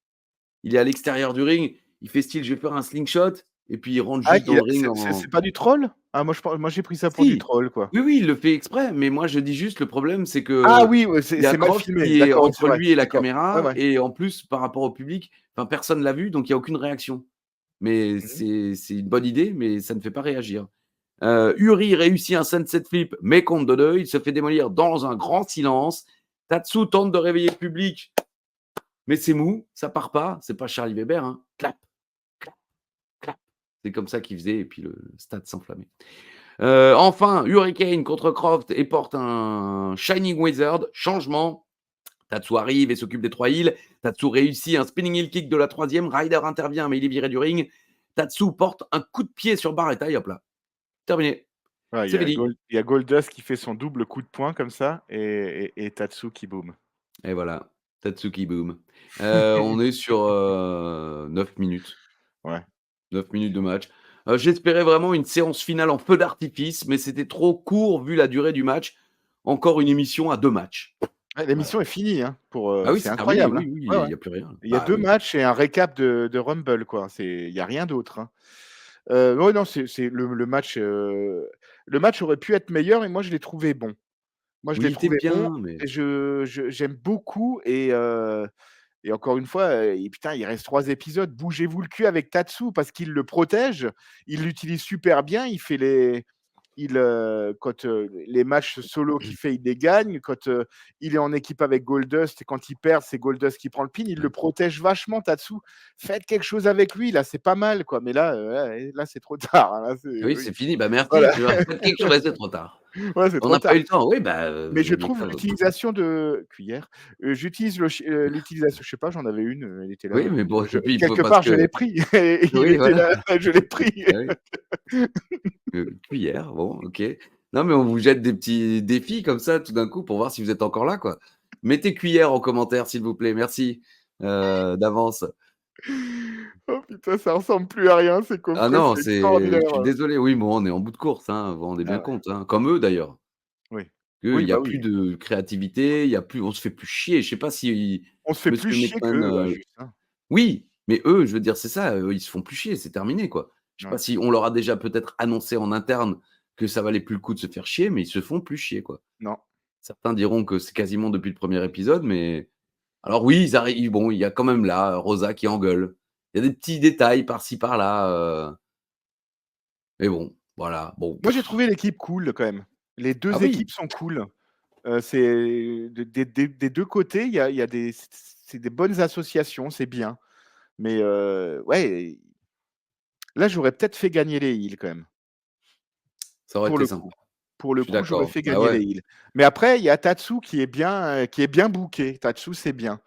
Il est à l'extérieur du ring, il fait style: «Je vais faire un slingshot» et puis il rentre Ah, juste dans le ring en c'est pas du troll? Ah, moi j'ai pris ça pour du si! troll, quoi. Oui, oui, il le fait exprès, mais moi je dis juste le problème, c'est Ah qu'il oui, ouais, y a c'est mal Croft filmé. qui est D'accord, oui, c'est entre vrai. lui et la D'accord. Ouais, caméra ouais. et en plus par rapport au public, enfin personne l'a vu donc il y a aucune réaction. Mais Mmh. c'est une bonne idée, mais ça ne fait pas réagir. Uri réussit un sunset flip, mais compte de 2, il se fait démolir dans un grand silence. Tatsu tente de réveiller le public, mais c'est mou, ça part pas, c'est pas Charlie Weber, hein. Clap, clap, clap. C'est comme ça qu'il faisait et puis le stade s'enflammait. Enfin, Hurricane contre Croft et porte un Shining Wizard. Changement. Tatsu arrive et s'occupe des 3 heels. Tatsu réussit un spinning heel kick de la 3e. Ryder intervient, mais il est viré du ring. Tatsu porte un coup de pied sur Barretta et hop là. Terminé. Ouais, C'est fini. Il y a Goldust qui fait son double coup de poing comme ça et Tatsu qui boum. Et voilà. Tatsuki boom. On est sur 9 minutes. Ouais. 9 minutes de match. J'espérais vraiment une séance finale en feu d'artifice, mais c'était trop court vu la durée du match. Encore une émission à 2 matchs. Ouais, Voilà. l'émission est finie, hein, Ah oui, c'est c'est terminé, incroyable, hein. oui, oui, Ouais, il ouais. y a plus rien. Il y a Bah 2 oui. matchs et un récap de Rumble, quoi. Il y a rien d'autre, hein. Ouais, non, c'est le match aurait pu être meilleur et moi je l'ai trouvé bon. Moi je Oui, l'ai il était trouvé bon bien, mais et j'aime beaucoup et encore une fois, et putain, il reste 3 épisodes. Bougez-vous le cul avec Tatsu parce qu'il le protège, il l'utilise super bien, quand, les matchs solo qu'il fait, il les gagne. Quand, il est en équipe avec Goldust et quand il perd, c'est Goldust qui prend le pin. Il le protège vachement, Tatsu. Faites quelque chose avec lui, là, c'est pas mal, quoi. Mais là, là, c'est trop tard, hein, là, c'est oui, oui. c'est fini. Bah, merci, Voilà, tu vois? Faites quelque chose, c'est trop tard. ouais, c'est On trop n'a pas tard. eu le temps. Oui, bah, Mais je il y a trouve que ça. l'utilisation de cuillère, j'utilise l'utilisation, je sais pas, j'en avais une, elle était là, Oui, mais bon, je et puis il faut quelque parce part, je que l'ai pris et il oui, était voilà. là, je l'ai pris. Ah oui, cuillère, bon, OK. Non, mais on vous jette des petits défis comme ça tout d'un coup pour voir si vous êtes encore là, quoi. Mettez cuillère en commentaire, s'il vous plaît. Merci, d'avance. Oh putain, ça ressemble plus à rien, ces Ah coffrets, non, c'est je extraordinaire. suis désolé. Oui, bon, on est en bout de course, hein, vous vous rendez Ah bien ouais, compte, hein, comme eux d'ailleurs. oui. Eux, il Oui, y a bah plus oui. de créativité, il y a plus on se fait plus chier. Je sais pas si On se fait plus monsieur chier McMahon, qu'eux, juste, hein. oui, mais eux, je veux dire, c'est ça, ils se font plus chier, c'est terminé, quoi. Je sais pas Ouais, si on leur a déjà peut-être annoncé en interne que ça valait plus le coup de se faire chier, mais ils se font plus chier, quoi. non. Certains diront que c'est quasiment depuis le premier épisode, mais alors oui, ils arrivent bon, il y a quand même là, Rosa qui engueule. Il y a des petits détails par-ci par-là, Mais bon, voilà, bon. Moi, j'ai trouvé l'équipe cool quand même. Les Ah 2 oui, équipes sont cool. C'est des 2 côtés, il y a des c'est des bonnes associations, c'est bien. Mais ouais, là, j'aurais peut-être fait gagner les Heels quand même, ça aurait pour été le sympa. coup. Pour Je le suis coup, j'aurais d'accord. fait Bah gagner les ouais. Heels. Mais après, il y a Tatsu qui est bien booké. Tatsu, c'est bien.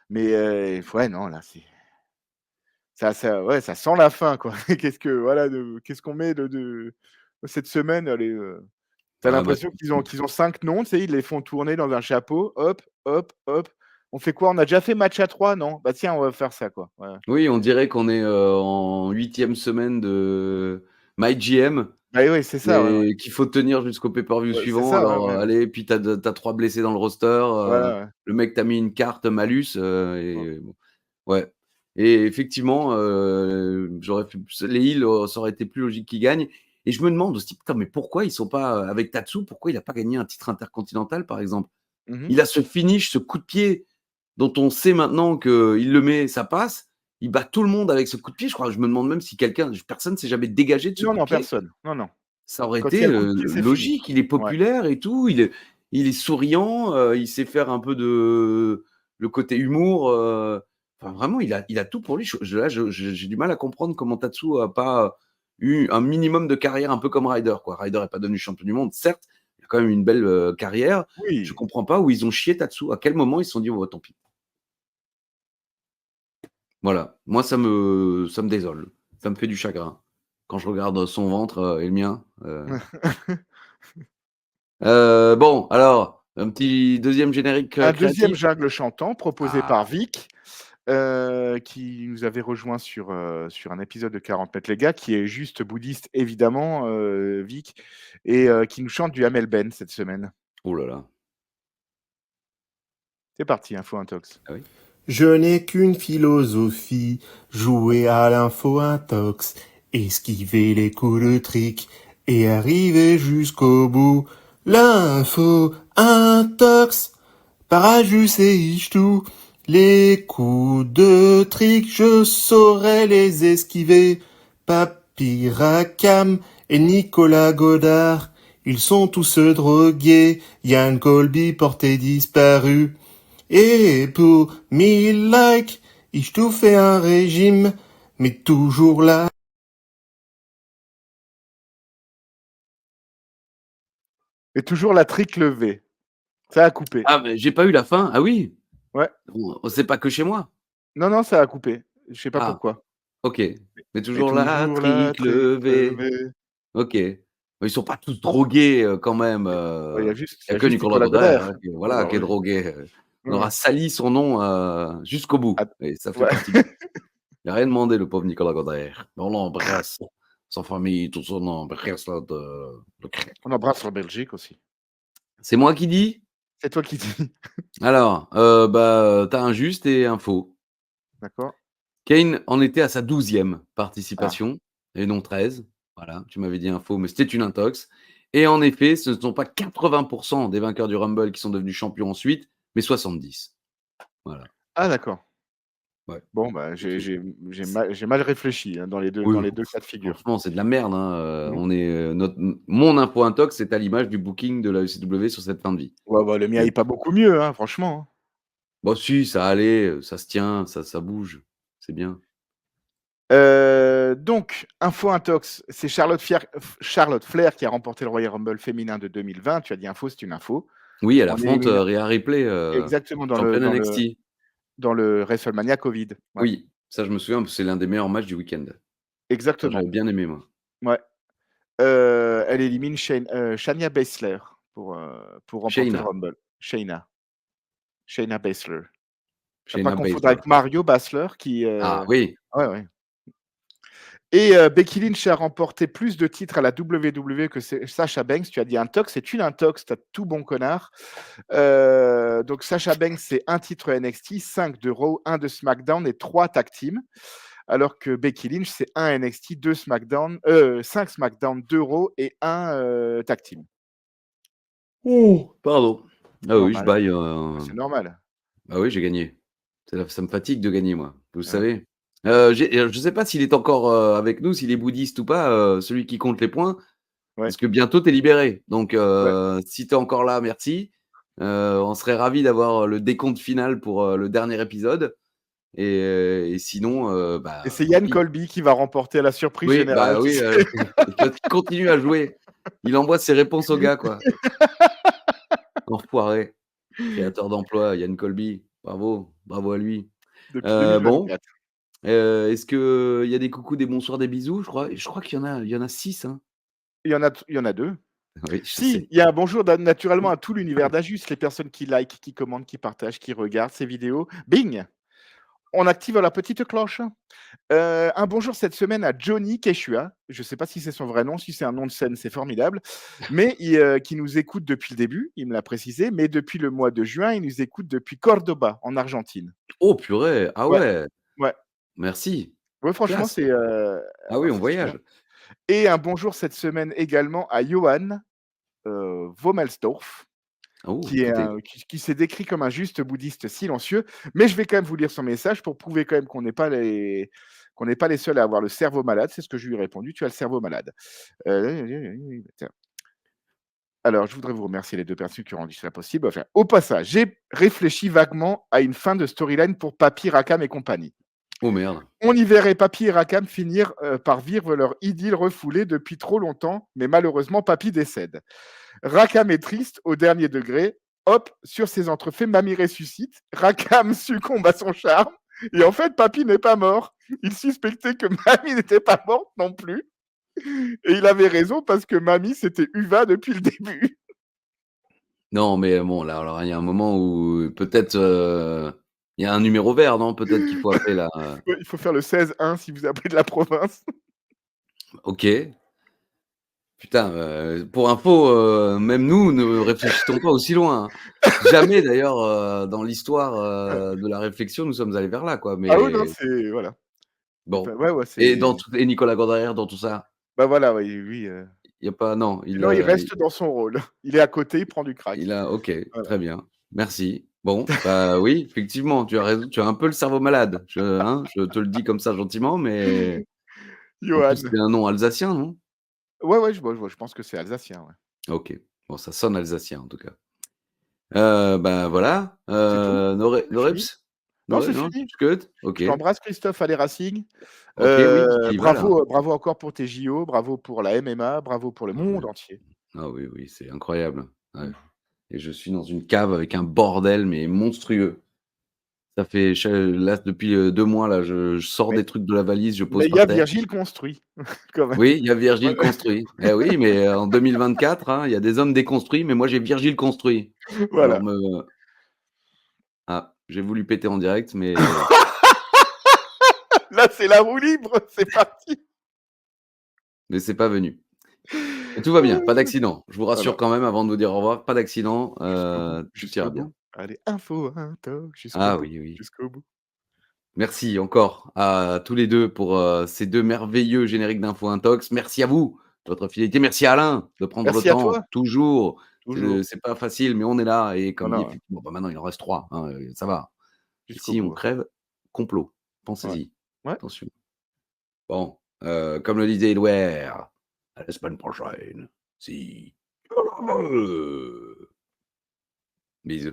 Mais ouais, non, là, c'est ouais, ça sent la fin, quoi. Qu'est-ce qu'on met de cette semaine, allez, tu Ah bah, l'impression qu'ils ont 5 noms, tu sais, ils les font tourner dans un chapeau, hop, hop, hop. On fait quoi? On a déjà fait match à 3, non? Bah tiens, on va faire ça, quoi. Voilà. oui, on dirait qu'on est, en 8e semaine de MyGM Bah oui, c'est ça, ouais, ouais. et qu'il faut tenir jusqu'au pay-per-view Ouais, c'est suivant. ça, ouais, Alors, ouais. allez, puis tu as 3 blessés dans le roster, Voilà, ouais. le mec t'a mis une carte malus, Mmh. et bon, ouais, et effectivement, j'aurais pu les Heels, ça aurait été plus logique qu'ils gagnent et je me demande aussi: «Putain, mais pourquoi ils sont pas, avec Tatsu, pourquoi il a pas gagné un titre intercontinental, par exemple?» Mmh mh. Il a ce finish, ce coup de pied dont on sait maintenant qu'il le met, ça passe. Il bat tout le monde avec ce coup de pied. Je me demande même si personne s'est jamais dégagé de ce Non, coup de non, pied. personne. Non, non. Ça aurait Quand il y a été, le coup de pied, c'est fini. logique. Il est Ouais. populaire et tout. Il est souriant, il sait faire un peu de le côté humour, enfin vraiment il a tout pour lui. J'ai du mal à comprendre comment Tatsu a pas eu un minimum de carrière un peu comme Ryder, quoi. Ryder est pas devenu champion du monde, certes, il a quand même une belle, carrière. Je Oui. comprends pas où ils ont chié Tatsu. À quel moment ils se sont dit: «Oh, tant pis». Voilà, moi ça me désole, ça me fait du chagrin. Quand je regarde son ventre, et le mien, bon alors, un petit deuxième générique, Un deuxième créatif? jungle chantant proposé Ah! par Vic, qui nous avait rejoint sur un épisode de 40 mètres les gars, qui est juste bouddhiste évidemment, Vic, et qui nous chante du Hamel Ben cette semaine. Oh là là, C'est parti, info intox. ah oui? Je n'ai qu'une philosophie, jouer à l'info intox, esquiver les coups de trick et arriver jusqu'au bout. L'info intox, Parajus et Ishtou, les coups de trick, je saurais les esquiver. Papy Rakam et Nicolas Godard, ils sont tous drogués, Yann Colby porté disparu. Et pour 1000 likes, Ishtou fait un régime, mais toujours là. Et toujours la trique levée. Ça a coupé. Ah mais j'ai pas eu la fin? Ah oui? Ouais. C'est pas que chez moi? Non, non, ça a coupé. Je sais pas Ah, pourquoi. OK. Mais Mais toujours la toujours la trique trique levée. levée. OK. Ils sont pas tous drogués, quand même, Ouais, il y il y a a que juste Nicolas Nicolas Godard, Godard. hein, qui Oh voilà, bah qui est oui. drogué, on aura Mmh. sali son nom, jusqu'au bout Ah et ça fait ouais. partie de il a rien demandé le pauvre Nicolas Godard. On l'embrasse, sa famille, tout son embrasse là de cœur. On embrasse la Belgique aussi. C'est moi qui dis? C'est toi qui dis. Alors, bah, tu as un juste et un faux. D'accord. Kane en était à sa 12e Ah. participation et non 13. Voilà, tu m'avais dit un faux, mais c'était une intox et en effet, ce ne sont pas 80 des vainqueurs du Rumble qui sont devenus champions ensuite, mais 70. Voilà, Ah d'accord. ouais. Bon, bah, Donc j'ai mal réfléchi, hein, dans oui, les 2 cas de figure. franchement, c'est de la merde, hein, Mmh. on est, mon info intox est à l'image du booking de la ECW sur cette fin de vie. Ouais, bah, le mien Mais est pas beaucoup mieux, hein, franchement, hein. bon si, ça allait, ça se tient, ça bouge, c'est bien. Donc, info intox, c'est Charlotte Flair qui a remporté le Royal Rumble féminin de 2020. Tu as dit info, c'est une info. Oui, elle En affronte, élimina Rhea Ripley, exactement championne NXT. dans le WrestleMania Covid. Ouais, Oui, ça je me souviens, c'est l'un des meilleurs matchs du week-end. Ça, exactement. j'avais bien aimé, moi. Ouais. Elle élimine Shayna Baszler pour remporter le Shayna, Rumble. Shayna Baszler. À pas Shayna confondre Baszler. avec Mario Baszler qui, Ah oui, ouais, ouais. Et Becky Lynch a remporté plus de titres à la WWE que Sasha Banks. Tu as dit intox, c'est une intox, tu as tout bon connard. Donc Sasha Banks, c'est 1 titre NXT, 5 de Raw, 1 de SmackDown et 3 tag team. Alors que Becky Lynch, c'est 1 NXT, 2 SmackDown, 5 SmackDown, 2 Raw et 1 tag team. oh, pardon. Ah oui, je Normal, bâille, c'est normal. ah oui, j'ai gagné. Ça me fatigue de gagner, moi, vous Ouais. savez? Je sais pas s'il est encore, avec nous, s'il est bouddhiste ou pas, celui qui compte les points, Ouais, parce que bientôt tu es libéré. Donc ouais. si tu es encore là, merci. On serait ravis d'avoir le décompte final pour, le dernier épisode et sinon, Et bah, c'est tant Yann pis. Colby qui va remporter la surprise Oui, générale, bah, tu oui, sais? il continue à jouer. Il envoie ses réponses aux gars, quoi. Enfoiré. Créateur d'emploi, Yann Colby. Bravo, bravo à lui. Depuis Bon, 2024. est-ce qu'il y a des coucous, des bonsoirs, des bisous? Je crois qu'il y en a 6, hein? Il y en a 2. Oui, je Si, sais. il y a un bonjour naturellement à tout l'univers d'Ajus, les personnes qui like, qui commentent, qui partagent, qui regardent ces vidéos. Bing! On active la petite cloche. Un bonjour cette semaine à Johnny Quechua. Je ne sais pas si c'est son vrai nom, si c'est un nom de scène, c'est formidable. Mais qui nous écoute depuis le début, il me l'a précisé, mais depuis le mois de juin, il nous écoute depuis Cordoba, en Argentine. Oh purée! Ah Ouais, ouais, ouais. merci, Ouais, franchement, classe. c'est, Ah oui, on c'est super. voyage. Et un bonjour cette semaine également à Johan, Wommelsdorf, Oh, qui est tout est qui s'est décrit comme un juste bouddhiste silencieux. Mais je vais quand même vous lire son message pour prouver quand même qu'on n'est pas les seuls à avoir le cerveau malade. C'est ce que je lui ai répondu: «Tu as le cerveau malade». Tiens. Alors, je voudrais vous remercier les 2 personnes qui ont rendu cela possible. Enfin, au passage, j'ai réfléchi vaguement à une fin de storyline pour Papy, Rakam et compagnie. oh merde. On y verrait Papy et Rakam finir, par vivre leur idylle refoulée depuis trop longtemps, mais malheureusement Papy décède. Rakam est triste au dernier degré. Hop, sur ses entrefaits, Mamie ressuscite. Rakam succombe à son charme. Et en fait, Papy n'est pas mort. Il suspectait que Mamie n'était pas morte non plus. Et il avait raison parce que Mamie, c'était Uva depuis le début. Non, mais bon, là, alors il y a un moment où peut-être, il y a un numéro vert, non? Peut-être qu'il faut appeler là, Ouais, il faut faire le 16-1 si vous appelez de la province. OK. Putain, pour info, même nous ne réfléchissons pas aussi loin, hein. Jamais d'ailleurs, dans l'histoire, de la réflexion, nous sommes allés vers là, quoi, Ah oui, non, mais c'est voilà. C'est pas bon. ouais, ouais, Et c'est Nicolas Gondérère dans tout ça? bah, voilà, oui, lui, Il y a pas, non, non, il reste dans son rôle. Il est à côté, il prend du crack. il a, OK, Voilà. très bien, merci. Bon, bah, oui, effectivement, tu as raison, tu as un peu le cerveau malade. Je te le dis comme ça gentiment, mais en plus, Johan. c'est un nom alsacien, non? Ouais, ouais, je pense que c'est alsacien, ouais. OK. Bon, ça sonne alsacien en tout cas. Bah, voilà, C'est tout? C'est fini? Noreps? Non, c'est Non, fini. Skeut? OK. Je t'embrasse Christophe, allez Racing. OK, oui, qui va là. Bravo encore pour tes JO, bravo pour la MMA, bravo pour le Ah oui. monde entier. Ah oui, oui, c'est incroyable. Ouais, Mmh. et je suis dans une cave avec un bordel, mais monstrueux. Ça fait là, depuis, 2 mois là, je sors Mais des trucs de la valise, je mais pose il y par a terre. Virgile construit quand même. Oui, il y a Virgile Voilà, construit. Eh oui, mais en 2024, hein, il y a des hommes déconstruits, mais moi j'ai Virgile construit. Alors voilà. j'ai voulu péter en direct, mais Là, c'est la roue libre, c'est parti. c'est pas venu. Et tout va bien, pas d'accident. Je vous rassure Voilà, quand même avant de vous dire au revoir, pas d'accident, tout ira jusqu'au bien. bout. Allez, info, intox, Ah oui, oui. jusqu'au bout. Merci encore à tous les 2 pour, ces 2 merveilleux génériques d'Info Intox. Merci à vous de votre fidélité. Merci à Alain de prendre le Merci à temps, toi, toujours. toujours. C'est pas facile, mais on est là et Non, comme dit non, effectivement, bah, maintenant il en reste 3, hein, ça va. jusqu'au Ici, on bout. crève, complot. Ouais. Pensez-y, Ouais. attention. Bon, comme le disait Éluer, à la semaine prochaine. Si. Bisous.